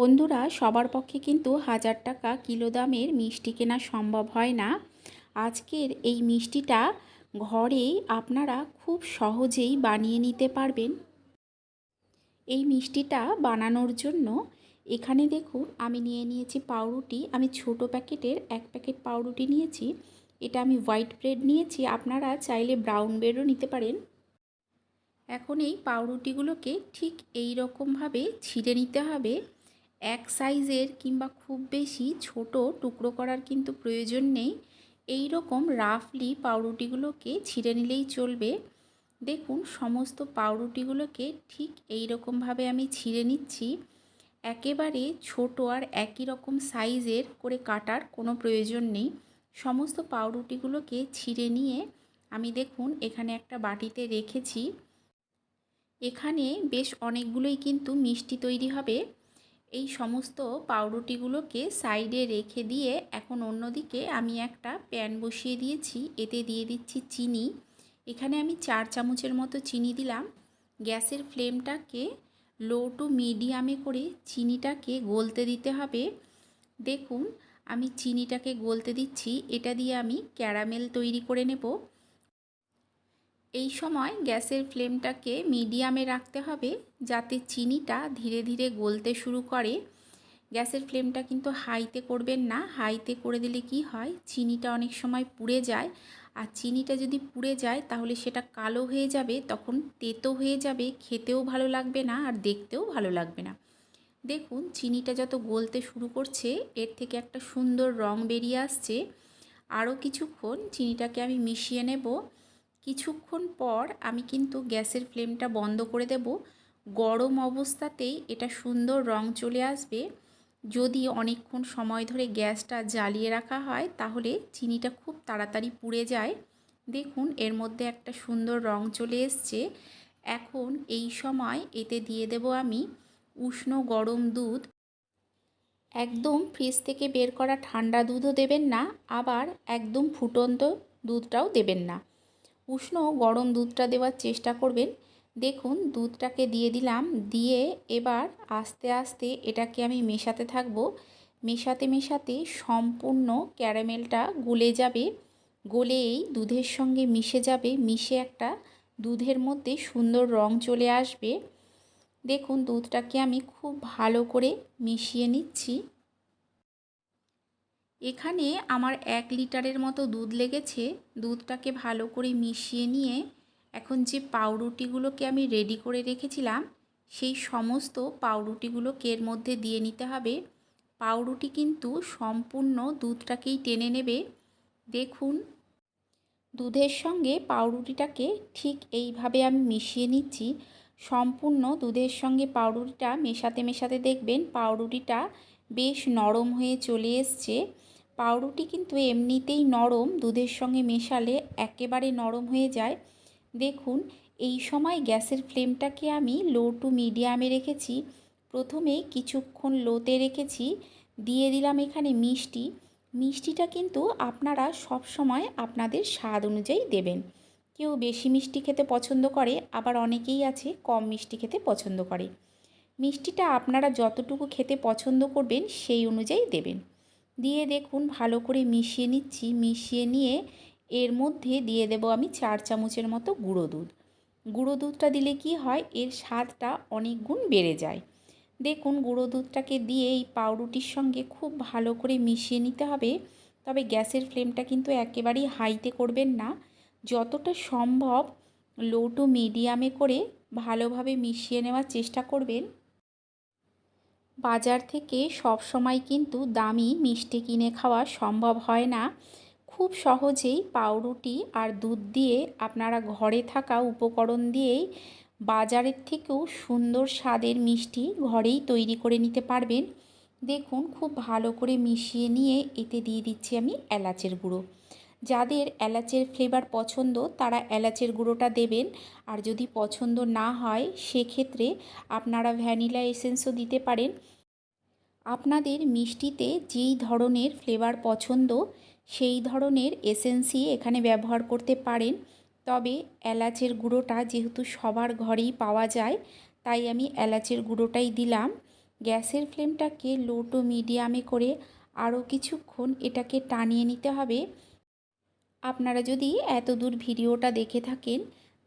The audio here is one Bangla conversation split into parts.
বন্ধুরা, সবার পক্ষে কিন্তু 1000 টাকা কিলো দামের মিষ্টি কেনা সম্ভব হয় না। আজকের এই মিষ্টিটা ঘরেই আপনারা খুব সহজেই বানিয়ে নিতে পারবেন। এই মিষ্টিটা বানানোর জন্য এখানে দেখুন আমি নিয়ে নিয়েছি পাউরুটি। আমি ছোট প্যাকেটের 1 প্যাকেট পাউরুটি নিয়েছি। এটা আমি হোয়াইট ব্রেড নিয়েছি, আপনারা চাইলে ব্রাউন ব্রেডও নিতে পারেন। এখন এই পাউরুটিগুলোকে ঠিক এই রকমভাবে ছিঁড়ে নিতে হবে। এক সাইজের কিংবা খুব বেশি ছোট টুকরো করার কিন্তু প্রয়োজন নেই। এই রকম রাফলি পাউরুটিগুলোকে ছিঁড়ে নিলেই চলবে। দেখুন সমস্ত পাউরুটিগুলোকে ঠিক এই রকমভাবে আমি ছিঁড়ে নিচ্ছি। একেবারে ছোট আর একই রকম সাইজের করে কাটার কোনো প্রয়োজন নেই। সমস্ত পাউরুটিগুলোকে ছিঁড়ে নিয়ে আমি দেখুন এখানে একটা বাটিতে রেখেছি। এখানে বেশ অনেকগুলোই কিন্তু মিষ্টি তৈরি হবে। এই সমস্ত পাউরুটিগুলোকে সাইডে রেখে দিয়ে এখন অন্যদিকে আমি একটা প্যান বসিয়ে দিয়েছি। এতে দিয়ে দিচ্ছি চিনি। এখানে আমি 4 চামচের মতো চিনি দিলাম। গ্যাসের ফ্লেমটাকে লো টু মিডিয়ামে করে চিনিটাকে গলতে দিতে হবে। দেখুন আমি চিনিটাকে গলতে দিচ্ছি। এটা দিয়ে আমি ক্যারামেল তৈরি করে নেব। এই সময় গ্যাসের ফ্লেমটাকে মিডিয়ামে রাখতে হবে যাতে চিনিটা ধীরে ধীরে গলতে শুরু করে। গ্যাসের ফ্লেমটা কিন্তু হাইতে করবেন না। হাইতে করে দিলে কি হয়, চিনিটা অনেক সময় পুড়ে যায়। আর চিনিটা যদি পুড়ে যায় তাহলে সেটা কালো হয়ে যাবে, তখন তেতো হয়ে যাবে, খেতেও ভালো লাগবে না আর দেখতেও ভালো লাগবে না। দেখুন চিনিটা যত গলতে শুরু করছে এর থেকে একটা সুন্দর রং বেরিয়ে আসছে। আরও কিছুক্ষণ চিনিটাকে আমি মিশিয়ে নেব। কিছুক্ষণ পর আমি কিন্তু গ্যাসের ফ্লেমটা বন্ধ করে দেব। গরম অবস্থাতেই এটা সুন্দর রং চলে আসবে। যদি অনেকক্ষণ সময় ধরে গ্যাসটা জ্বালিয়ে রাখা হয় তাহলে চিনিটা খুব তাড়াতাড়ি পুড়ে যায়। দেখুন এর মধ্যে একটা সুন্দর রং চলে এসছে। এখন এই সময় এতে দিয়ে দেব আমি উষ্ণ গরম দুধ। একদম ফ্রিজ থেকে বের করা ঠান্ডা দুধও দেবেন না, আবার একদম ফুটন্ত দুধটাও দেবেন না। উষ্ণ গরম দুধটা দেওয়ার চেষ্টা করবেন। দেখুন দুধটাকে দিয়ে দিলাম। দিয়ে এবার আস্তে আস্তে এটাকে আমি মেশাতে থাকব। মেশাতে মেশাতে সম্পূর্ণ ক্যারামেলটা গলে যাবে। গলে এই দুধের সঙ্গে মিশে যাবে। মিশে একটা দুধের মধ্যে সুন্দর রং চলে আসবে। দেখুন দুধটাকে আমি খুব ভালো করে মিশিয়ে নিচ্ছি। এখানে আমার 1 লিটারের মতো দুধ লেগেছে। দুধটাকে ভালো করে মিশিয়ে নিয়ে এখন যে পাউরুটিগুলোকে আমি রেডি করে রেখেছিলাম সেই সমস্ত পাউরুটিগুলোকে এর মধ্যে দিয়ে নিতে হবে। পাউরুটি কিন্তু সম্পূর্ণ দুধটাকেই টেনে নেবে। দেখুন দুধের সঙ্গে পাউরুটিটাকে ঠিক এইভাবে আমি মিশিয়ে নিচ্ছি। সম্পূর্ণ দুধের সঙ্গে পাউরুটিটা মেশাতে মেশাতে দেখবেন পাউরুটিটা বেশ নরম হয়ে চলে এসছে। পাউরুটি কিন্তু এমনিতেই নরম, দুধের সঙ্গে মেশালে একেবারে নরম হয়ে যায়। দেখুন এই সময় গ্যাসের ফ্লেমটাকে আমি লো টু মিডিয়ামে রেখেছি। প্রথমে কিছুক্ষণ লোতে রেখেছি। দিয়ে দিলাম এখানে মিষ্টি। মিষ্টিটা কিন্তু আপনারা সব সময় আপনাদের স্বাদ অনুযায়ী দেবেন। কেউ বেশি মিষ্টি খেতে পছন্দ করে, আবার অনেকেই আছে কম মিষ্টি খেতে পছন্দ করে। মিষ্টিটা আপনারা যতটুকু খেতে পছন্দ করবেন সেই অনুযায়ী দেবেন। দিয়ে দেখুন ভালো করে মিশিয়ে নিচ্ছি। মিশিয়ে নিয়ে এর মধ্যে দিয়ে দেব আমি 4 চামচের মতো গুঁড়ো দুধ। গুঁড়ো দুধটা দিলে কি হয়, এর স্বাদটা অনেক গুণ বেড়ে যায়। দেখুন গুঁড়ো দুধটাকে দিয়ে এই পাউরুটির সঙ্গে খুব ভালো করে মিশিয়ে নিতে হবে। তবে গ্যাসের ফ্লেমটা কিন্তু একেবারেই হাইতে করবেন না। যতটা সম্ভব লো টু মিডিয়ামে করে ভালোভাবে মিশিয়ে নেওয়ার চেষ্টা করবেন। বাজার থেকে সব সময় কিন্তু দামি মিষ্টি কিনে খাওয়া সম্ভব হয় না। খুব সহজেই পাউরুটি আর দুধ দিয়ে আপনারা ঘরে থাকা উপকরণ দিয়েই বাজারের থেকেও সুন্দর স্বাদের মিষ্টি ঘরেই তৈরি করে নিতে পারবেন। দেখুন খুব ভালো করে মিশিয়ে নিয়ে এতে দিয়ে দিচ্ছি আমি এলাচের গুঁড়ো। যাদের এলাচের ফ্লেভার পছন্দ তারা এলাচের গুঁড়োটা দেবেন। আর যদি পছন্দ না হয় সেক্ষেত্রে আপনারা ভ্যানিলা এসেন্সও দিতে পারেন। আপনাদের মিষ্টিতে যেই ধরনের ফ্লেভার পছন্দ সেই ধরনের এসেন্সই এখানে ব্যবহার করতে পারেন। তবে এলাচের গুঁড়োটা যেহেতু সবার ঘরেই পাওয়া যায় তাই আমি এলাচের গুঁড়োটাই দিলাম। গ্যাসের ফ্লেমটাকে লো টু মিডিয়ামে করে আরও কিছুক্ষণ এটাকে টানিয়ে নিতে হবে। আপনারা যদি এত দূর ভিডিওটা দেখে থাকেন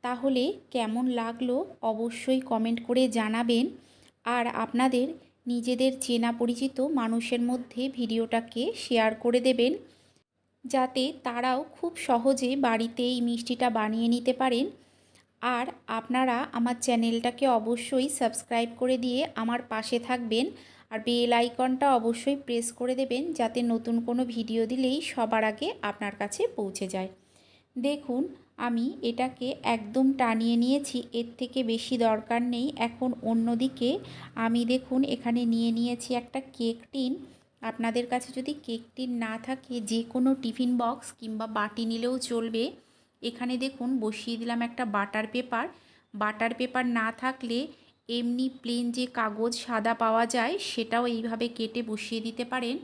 তাহলে কেমন লাগলো অবশ্যই কমেন্ট করে জানাবেন। আর আপনাদের নিজেদের চেনা পরিচিত মানুষের মধ্যে ভিডিওটাকে শেয়ার করে দেবেন, যাতে তারাও খুব সহজে বাড়িতে এই মিষ্টিটা বানিয়ে নিতে পারেন। আর আপনারা আমার চ্যানেলটাকে অবশ্যই সাবস্ক্রাইব করে দিয়ে আমার পাশে থাকবেন, আর বেল আইকনটা অবশ্যই প্রেস করে দেবেন, যাতে নতুন কোনো ভিডিও দিলেই সবার আগে আপনার কাছে পৌঁছে যায়। দেখুন আমি এটাকে একদম টানিয়ে নিয়েছি, এর থেকে বেশি দরকার নেই। এখন অন্যদিকে আমি দেখুন এখানে নিয়ে নিয়েছি একটা কেক টিন। আপনাদের কাছে যদি কেক টিন না থাকে যে কোনো টিফিন বক্স কিংবা বাটি নিলেও চলবে। এখানে দেখুন বসিয়ে দিলাম একটা বাটার পেপার। বাটার পেপার না থাকলে এমনি প্লেন যে কাগজ সাদা পাওয়া যায় সেটাও এইভাবে কেটে বসিয়ে দিতে পারেন।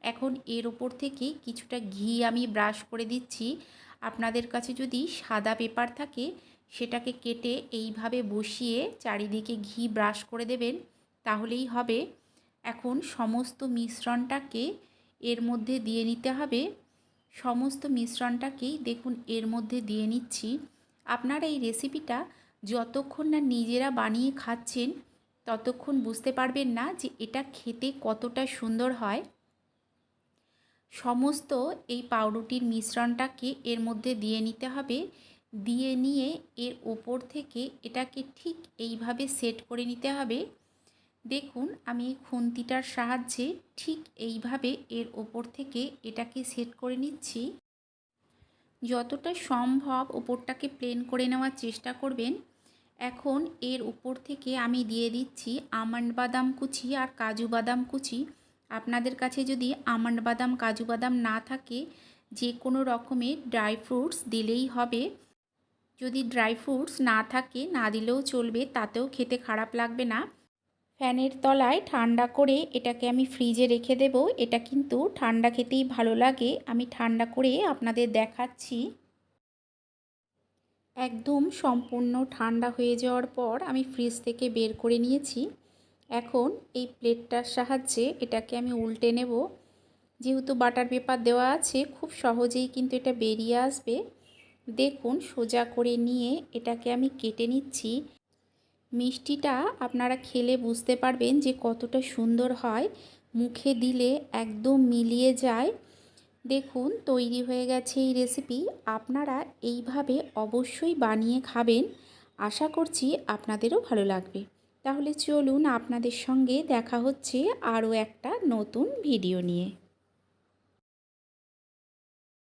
এখন এর ওপর থেকে কিছুটা ঘি আমি ব্রাশ করে দিচ্ছি। আপনাদের কাছে যদি সাদা পেপার থাকে সেটাকে কেটে এইভাবে বসিয়ে চারিদিকে ঘি ব্রাশ করে দেবেন, তাহলেই হবে। এখন সমস্ত মিশ্রণটাকে এর মধ্যে দিয়ে নিতে হবে। সমস্ত মিশ্রণটাকেই দেখুন এর মধ্যে দিয়ে নিচ্ছি। আপনারা এই রেসিপিটা যতক্ষণ না নিজেরা বানিয়ে খাচ্ছেন ততক্ষণ বুঝতে পারবেন না যে এটা খেতে কতটা সুন্দর হয়। সমস্ত এই পাউরুটির মিশ্রণটাকে এর মধ্যে দিয়ে নিতে হবে। দিয়ে নিয়ে এর ওপর থেকে এটাকে ঠিক এইভাবে সেট করে নিতে হবে। দেখুন আমি এই খুন্তিটার সাহায্যে ঠিক এইভাবে এর ওপর থেকে এটাকে সেট করে নিচ্ছি। যতটা সম্ভব ওপরটাকে প্লেন করে নেওয়ার চেষ্টা করবেন। এখন এর উপর থেকে আমি দিয়ে দিচ্ছি আমন্ড বাদাম কুচি আর কাজু বাদাম কুচি। আপনাদের কাছে যদি আমন্ড বাদাম কাজু বাদাম না থাকে যে কোনো রকমের ড্রাই ফ্রুটস দিলেই হবে। যদি ড্রাই ফ্রুটস না থাকে না দিলেও চলবে, তাতেও খেতে খারাপ লাগবে না। ফ্যানের তলায় ঠান্ডা করে এটাকে আমি ফ্রিজে রেখে দেব। এটা কিন্তু ঠান্ডা খেতেই ভালো লাগে। আমি ঠান্ডা করে আপনাদের দেখাচ্ছি। একদম সম্পূর্ণ ঠান্ডা হয়ে যাওয়ার পর আমি ফ্রিজ থেকে বের করে নিয়েছি। এখন এই প্লেটটার সাহায্যে এটাকে আমি উল্টে নেব। যেহেতু বাটার পেপার দেওয়া আছে খুব সহজেই কিন্তু এটা বেরিয়ে আসবে। দেখুন সোজা করে নিয়ে এটাকে আমি কেটে নিচ্ছি। মিষ্টিটা আপনারা খেলে বুঝতে পারবেন যে কতটা সুন্দর হয়, মুখে দিলে একদম মিলিয়ে যায়। দেখুন তৈরি হয়ে গেছে এই রেসিপি। আপনারা এইভাবে অবশ্যই বানিয়ে খাবেন, আশা করছি আপনাদেরও ভালো লাগবে। তাহলে চলুন আপনাদের সঙ্গে দেখা হচ্ছে আরও একটা নতুন ভিডিও নিয়ে।